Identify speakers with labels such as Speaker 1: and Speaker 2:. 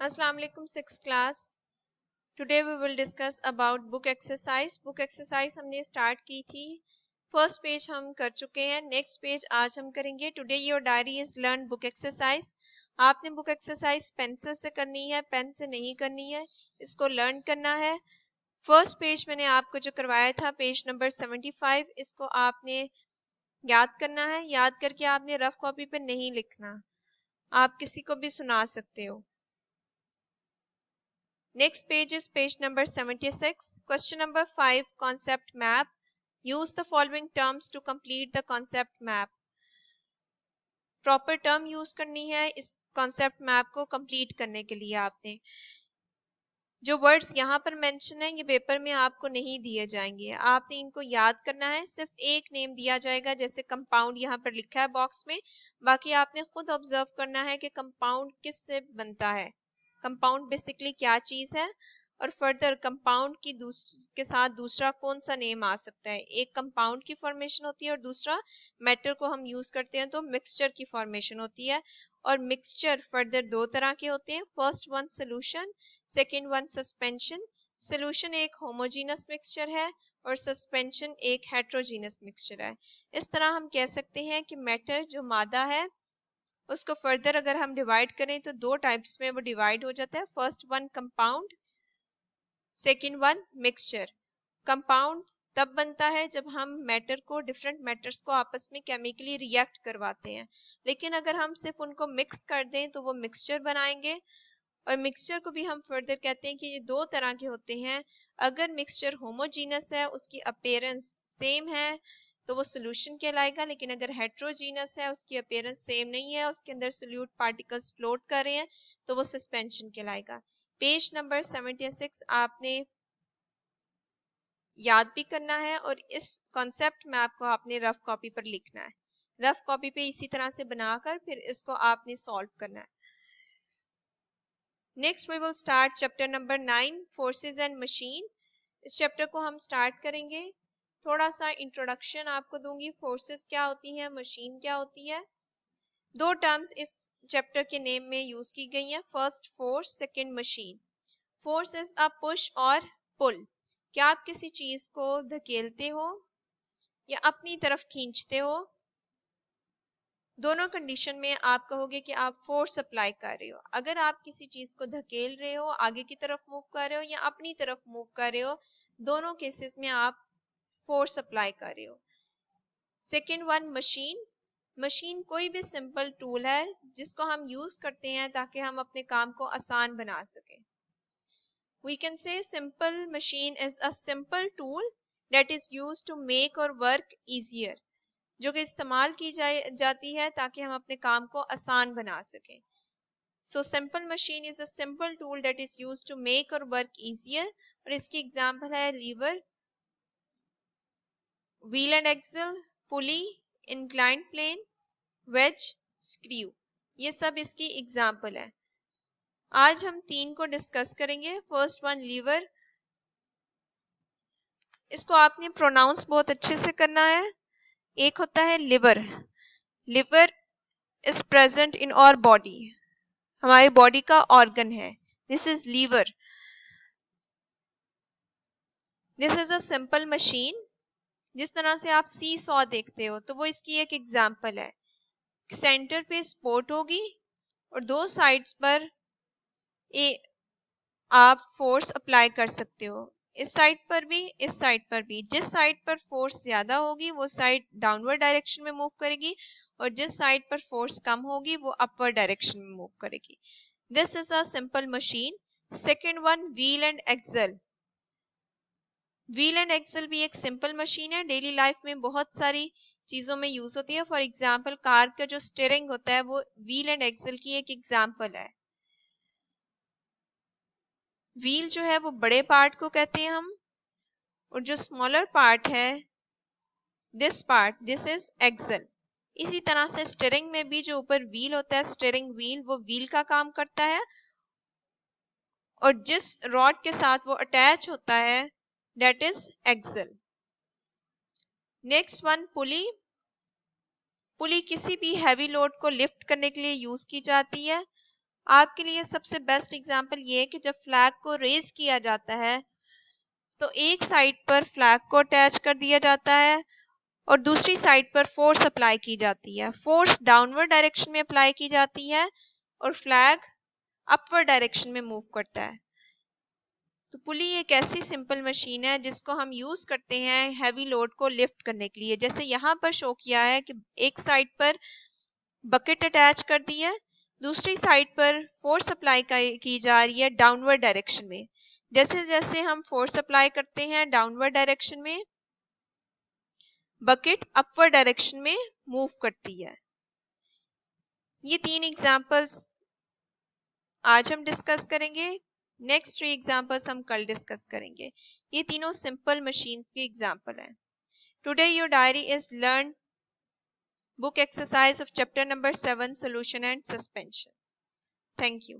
Speaker 1: Assalamu alaikum sixth class. Today we will discuss about book exercise. Book exercise हमने start की थी. First page हम कर चुके हैं. Next page आज हम करेंगे. Today your diary is learn book exercise. आपने book exercise पेंसिल से करनी है, पेन से नहीं करनी है. इसको learn करना है. First page मैंने आपको जो करवाया था पेज नंबर 75, इसको आपने याद करना है. याद करके आपने रफ कॉपी पे नहीं लिखना. आप किसी को भी सुना सकते हो. Next page is page number 76. Question number 5, concept map. Use the following terms to complete the concept map. Proper term use करनी है इस concept map को complete करने के लिए. आपने जो words यहाँ पर mention है ये पेपर में आपको नहीं दिए जाएंगे. आपने इनको याद करना है. सिर्फ एक नेम दिया जाएगा, जैसे कंपाउंड यहाँ पर लिखा है बॉक्स में. बाकी आपने खुद ऑब्जर्व करना है कि कंपाउंड किससे बनता है. कंपाउंड बेसिकली क्या चीज है और फर्दर कंपाउंड की के साथ दूसरा कौन सा नेम आ सकता है. एक कंपाउंड की फॉर्मेशन होती है और दूसरा मैटर को हम यूज करते हैं तो मिक्सचर की फॉर्मेशन होती है. और मिक्सचर फर्दर दो तरह के होते हैं. First one solution, second one suspension. Solution एक होमोजीनस मिक्सचर है और सस्पेंशन एक हेट्रोजीनस मिक्सचर है. इस तरह हम कह सकते हैं कि मैटर जो मादा है उसको फर्दर अगर हम डिवाइड करें तो दो टाइप्स में वो डिवाइड हो जाता है. First one compound, second one mixture. Compound तब बनता है जब हम मैटर को डिफरेंट मैटर्स को आपस में केमिकली रिएक्ट करवाते हैं. लेकिन अगर हम सिर्फ उनको मिक्स कर दें तो वो मिक्सचर बनाएंगे. और मिक्सचर को भी हम फर्दर कहते हैं कि ये दो तरह के होते हैं. अगर मिक्सचर होमोजीनस है, उसकी अपीयरेंस सेम है, तो वो सोल्यूशन कहलाएगा. लेकिन अगर हेट्रोजीनस है, उसकी अपीयरेंस सेम नहीं है, उसके अंदर सोल्यूट पार्टिकल्स फ्लोट कर रहे हैं, तो वो सस्पेंशन कहलाएगा. पेज नंबर 76 आपने याद भी करना है और इस कॉन्सेप्ट मैप को आपने रफ कॉपी पर लिखना है. रफ कॉपी पे इसी तरह से बनाकर फिर इसको आपने सॉल्व करना है. Next we will start chapter number 9, forces and machine. इस चैप्टर को हम स्टार्ट करेंगे. थोड़ा सा इंट्रोडक्शन आपको दूंगी. फोर्सेस क्या होती हैं, मशीन क्या होती है. दो टर्म्स इस चैप्टर के नेम में यूज की गई हैं. First force, second machine. Force is a push और पुल. क्या आप किसी चीज को धकेलते हो या अपनी तरफ खींचते हो. दोनों कंडीशन में आप कहोगे कि आप फोर्स अप्लाई कर रहे हो. अगर आप किसी चीज को धकेल रहे हो, आगे की तरफ मूव कर रहे हो या अपनी तरफ मूव कर रहे हो, दोनों केसेस में आप फोर्स अप्लाई कर रहे हो. Second one machine. मशीन कोई भी सिंपल टूल है जिसको हम यूज करते हैं ताकि हम अपने काम को आसान बना सकें. We can say simple machine is a simple tool that is used to make or work easier. जो कि इस्तेमाल की जाती है ताकि हम अपने काम को आसान बना सकें. So simple machine is a simple tool that is used to make or work easier. और इसकी एग्जांपल है lever, wheel and axle, pulley, inclined plane, wedge, screw. ये सब इसकी एग्जांपल है. आज हम तीन को डिस्कस करेंगे. First one liver. इसको आपने प्रोनाउंस बहुत अच्छे से करना है. एक होता है liver. Liver is present in our body. हमारी बॉडी का ऑर्गन है. This is lever. This is a simple machine. जिस तरह से आप सी सॉ देखते हो तो वो इसकी एक एग्जांपल है. सेंटर पे सपोर्ट होगी और दो साइड्स पर आप फोर्स अप्लाई कर सकते हो. इस साइड पर भी, इस साइड पर भी. जिस साइड पर फोर्स ज्यादा होगी वो साइड डाउनवर्ड डायरेक्शन में मूव करेगी और जिस साइड पर फोर्स कम होगी वो अपवर्ड डायरेक्शन में मूव करेगी. This is a simple machine. Second one wheel and axle. Wheel and axle भी एक सिंपल मशीन है. डेली लाइफ में बहुत सारी चीजों में यूज होती है. फॉर एग्जाम्पल कार का जो स्टीयरिंग होता है वो व्हील एंड एक्सल की एक एग्जाम्पल है. व्हील जो है वो बड़े पार्ट को कहते हैं हम, और जो स्मॉलर पार्ट है this part, this is axle. इसी तरह से स्टीयरिंग में भी जो ऊपर व्हील होता है, स्टीयरिंग व्हील, वो व्हील का काम करता है और जिस रॉड के साथ वो अटैच होता है that is axle. Next one pulley. Pulley किसी भी हैवी लोड को लिफ्ट करने के लिए यूज की जाती है आपके लिए सबसे बेस्ट एग्जांपल ये है कि जब फ्लैग को रेज किया जाता है तो एक साइड पर फ्लैग को अटैच कर दिया जाता है और दूसरी साइड पर फोर्स अप्लाई की जाती है। फोर्स डाउनवर्ड डायरेक्शन में अप्लाई की जाती है और फ्लैग अपवर्ड डायरेक्शन में मूव करता है। तो पुली एक ऐसी सिंपल मशीन है जिसको हम यूज करते हैं हैवी लोड को लिफ्ट करने के लिए। जैसे यहाँ पर शो किया है कि एक साइड पर बकेट अटैच कर दी है, दूसरी साइड पर फोर्स अप्लाई की जा रही है डाउनवर्ड डायरेक्शन में। जैसे जैसे हम फोर्स अप्लाई करते हैं डाउनवर्ड डायरेक्शन में, बकेट अपवर्ड डायरेक्शन में मूव करती है। ये 3 एग्जांपल्स आज हम डिस्कस करेंगे। नेक्स्ट 3 एग्जांपल्स हम कल डिस्कस करेंगे। ये तीनों सिंपल मशीन्स के एग्जांपल हैं। Today your diary is learn book exercise of chapter number 7 solution and suspension. Thank you.